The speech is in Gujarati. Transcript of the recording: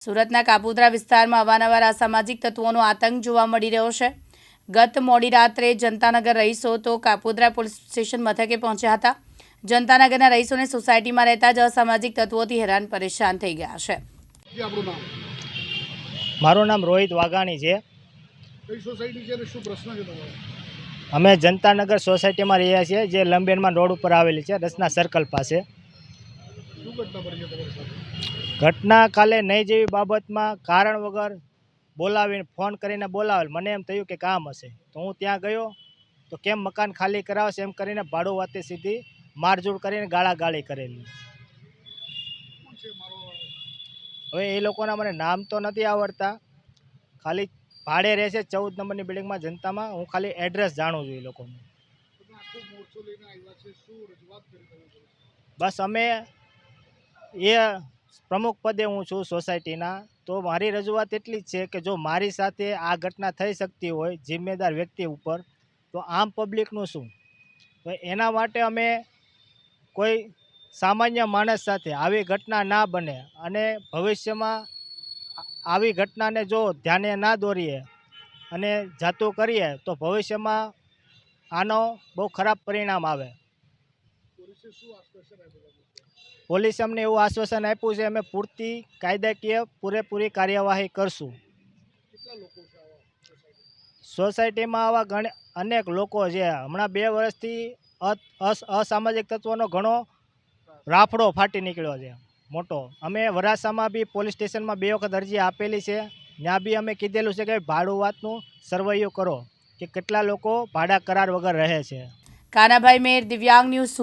સુરતના કાપોદ્રા વિસ્તારમાં અવારનવાર અસામાજિક તત્વોનો આતંક જોવા મળી રહ્યો છે। ગત મોડી રાત્રે જનતાનગર રહીશો તો કાપોદ્રા પોલીસ સ્ટેશન મથકે પહોંચ્યા હતા। જનતાનગરના રહીશોને સોસાયટીમાં રહેતા જ અસામાજિક તત્વોથી હેરાન પરેશાન થઈ ગયા છે। મારું નામ રોહિત વાઘાણી છે। કઈ સોસાયટી છે અને શું પ્રશ્ન છે તમારો? અમે જનતાનગર સોસાયટીમાં રહ્યા છીએ, જે લંબેનમાં રોડ ઉપર આવેલી છે, રસના સર્કલ પાસે। શું ઘટના બની છે તમારી સાથે? ઘટના કાલે નહીં જેવી બાબતમાં કારણ વગર બોલાવીને ફોન કરીને બોલાવેલ। મને એમ થયું કે કામ હશે તો હું ત્યાં ગયો તો કેમ મકાન ખાલી કરાવશે એમ કરીને ભાડું વાતે સીધી મારઝૂડ કરીને ગાળાગાળી કરેલી। કોણ છે મારો? હવે એ લોકોના મને નામ તો નથી આવડતા, ખાલી ભાડે રહે છે 14 નંબરની બિલ્ડિંગમાં જનતામાં। હું ખાલી એડ્રેસ જાણું છું એ લોકોનું। તમે આખો મોરચો લઈને આવ્યા છે, શું રજૂઆત કરી તમે? બસ અમે એ પ્રમુખ પદે હું છું સોસાયટીના, તો મારી રજૂઆત એટલી જ છે કે જો મારી સાથે આ ઘટના થઈ શકતી હોય જિમ્મેદાર વ્યક્તિ ઉપર, તો આમ પબ્લિકનું શું? તો એના માટે અમે કોઈ સામાન્ય માણસ સાથે આવી ઘટના ના બને અને ભવિષ્યમાં આવી ઘટનાને જો ધ્યાને ના દોરીએ અને જાતું કરીએ તો ભવિષ્યમાં આનો બહુ ખરાબ પરિણામ આવે। પોલીસે શું આશ્વાસન આપ્યું તમને? પોલીસે અમને એવું આશ્વાસન આપ્યું છે અમે પૂરતી કાયદાકીય પૂરેપૂરી કાર્યવાહી કરશું। કેટલા લોકો છે આવા સોસાયટીમાં? સોસાયટીમાં આવા અનેક લોકો છે। હમણાં 2 વર્ષથી અસામાજિક તત્વોનો ઘણો રાફડો ફાટી નીકળ્યો છે મોટો। અમે વરાછામાં બી પોલીસ સ્ટેશનમાં 2 વખત અરજી આપેલી છે, ત્યાં બી અમે કીધેલું છે કે ભાડું વાતનું સર્વેયું કરો કે કેટલા લોકો ભાડા કરાર વગર રહે છે। કાનાભાઈ મેર, દિવ્યાંગ ન્યૂઝ।